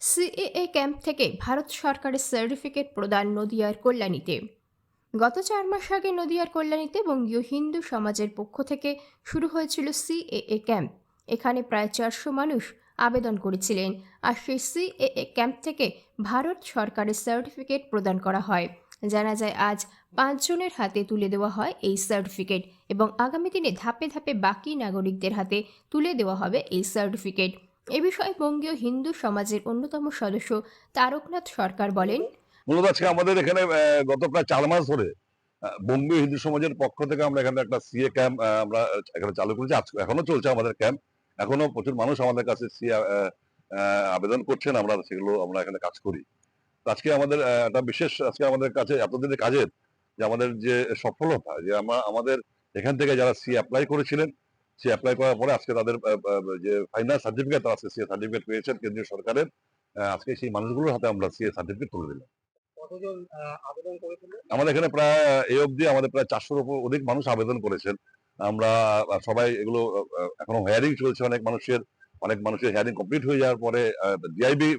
CAA camp থেকে ভারত সরকারের certificate প্রদান নদিয়ার কল্যাণীতে। গত 4 মাস আগে নদিয়ার কল্যাণীতে বঙ্গীয় হিন্দু সমাজের পক্ষ থেকে শুরু হয়েছিল সিএএ ক্যাম্প। এখানে প্রায় 400 মানুষ আবেদন করেছিলেন, আর সেই সিএএ ক্যাম্প থেকে ভারত সরকারের সার্টিফিকেট প্রদান করা হয়। জানা যায় আজ 5 জনের হাতে তুলে দেওয়া হয় এই সার্টিফিকেট, এবং আগামী দিনে ধাপে ধাপে বাকি নাগরিকদের হাতে তুলে দেওয়া হবে এই সার্টিফিকেট। এ বিষয়ে বঙ্গীয় হিন্দু সমাজের অন্যতম সদস্য তারকনাথ সরকার বলেন, মূলত আজকে আমাদের এখানে গত প্রায় 4 মাস ধরে বঙ্গীয় হিন্দু সমাজের পক্ষ থেকে আমরা এখানে একটা সিএ ক্যাম্প আমরা এখানে চালু করেছি। এখনো চলছে আমাদের ক্যাম্প। এখনো প্রচুর মানুষ আমাদের কাছে সিএ আবেদন করছেন। আমরা সেগুলো আমরা এখানে কাজ করি। তো আজকে আমাদের একটা বিশেষ আজকে আমাদের কাছে এতদিনের কাজের যে আমাদের যে সফলতা যে আমাদের এখান থেকে যারা সিএ এপ্লাই করেছিলেন, সিএ এপ্লাই করার পরে আজকে তাদের যে ফাইনাল সার্টিফিকেট তারা আজকে সিএ সার্টিফিকেট পেয়েছেন কেন্দ্রীয় সরকারের। আজকে সেই মানুষগুলোর হাতে আমরা সিএ সার্টিফিকেট তুলে দিলাম। কতজন আবেদন করেছিল? আমাদের এখানে প্রায় এই অবধি আমাদের প্রায় 400-র অধিক মানুষ আবেদন করেছেন। আমরা সবাই এগুলো এখনো হিয়ারিং চলছে অনেক মানুষের হিয়ারিং কমপ্লিট হয়ে যাওয়ার পরে ডিআইবি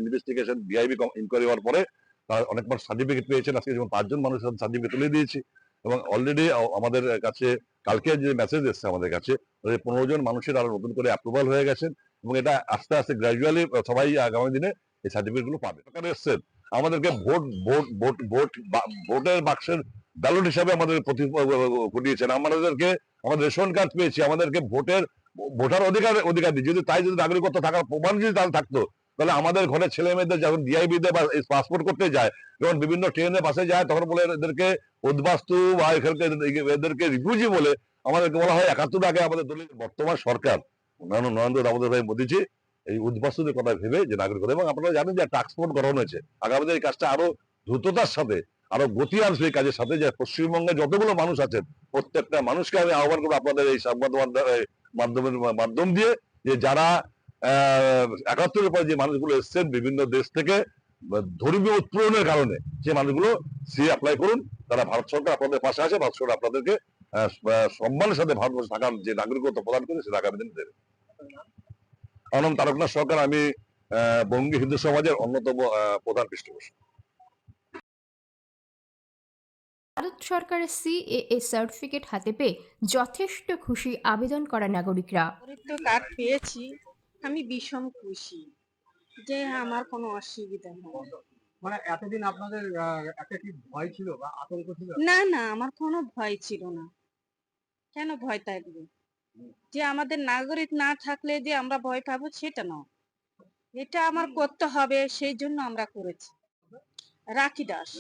ইনভেস্টিগেশন ডিআইবি ইনকোয়ারি হওয়ার পরে তারা অনেক মানুষ সার্টিফিকেট পেয়েছেন। আজকে যেমন 5 জন মানুষ সার্টিফিকেট তুলে দিয়েছি, এবং অলরেডি আমাদের কাছে কালকে যে মেসেজ এসছে আমাদের কাছে 15 জন মানুষের আরো নতুন করে অ্যাপ্রুভাল হয়ে গেছেন, এবং এটা আস্তে আস্তে গ্র্যাজুয়ালি সবাই আগামী দিনে এই সার্টিফিকেট গুলো পাবে। সরকার এসছেন আমাদেরকে ভোটের বাক্সের ব্যালট হিসাবে আমাদের ঘটিয়েছেন। আমাদেরকে আমাদের রেশন কার্ড পেয়েছি, আমাদেরকে ভোটার অধিকার দিই। যদি নাগরিকত্ব থাকার প্রমাণ যদি তাহলে থাকতো, তাহলে আমাদের ঘরের ছেলে মেয়েদের যখন ডিআইবি তে বা পাসপোর্ট করতে যায়, যখন বিভিন্ন ট্রেনে বাসে যায়, তখন বলে এদেরকে উদ্বাস্তু বা এদেরকে রিফিউজি বলে আমাদেরকে বলা হয় 71 আগে আমাদের দলীয় বর্তমান সরকার নরেন্দ্র দামোদর ভাই মোদীজি এই উদ্বাস্তুদের কথা ভেবে যে নাগরিকতা, এবং আপনারা জানেন যে ট্রান্সপোর্ট গঠন হয়েছে। আগামী দিনে এই কাজটা আরো দ্রুততার সাথে আরো গতি আসবে এই কাজের সাথে, যে পশ্চিমবঙ্গে যতগুলো মানুষ আছেন প্রত্যেকটা মানুষকে আমি আহ্বান করবো আপনাদের এই সংবাদ মাধ্যম দিয়ে, যে যারা 71-এর পরে যে মানুষগুলো এসছেন বিভিন্ন দেশ থেকে ধর্মীয় উৎপীড়নের কারণে, যে মানুষগুলো সি অ্যাপ্লাই করুন। তারা ভারত সরকার আপনাদের পাশে আছে, ভারত সরকার আপনাদেরকে সম্মানের সাথে ভারতবর্ষে থাকার যে নাগরিকত্ব প্রদান করে সেটা আগামী দিনে দেবে। আমার নাম তারকনাথ সরকার। আমি বঙ্গীয় হিন্দু সমাজের অন্যতম প্রধান পৃষ্ঠপোষক। ভারত সরকারের সিএএ সার্টিফিকেট হাতে পেয়ে যথেষ্ট খুশি আবেদন করা নাগরিকরা। তো কার্ড পেয়েছি, আমি ভীষণ খুশি যে আমার কোনো অসুবিধা হয় মানে এতদিন আপনাদের একটা কি ভয় ছিল বা আতঙ্ক ছিল? না। না, আমার কোনো ভয় ছিল না। কেন ভয় থাকবে? যে আমাদের নাগরিক না থাকলে যে আমরা ভয় পাবো সেটা নয়। এটা আমার করতে হবে, সেই জন্য আমরা করেছি। রাখি দাস।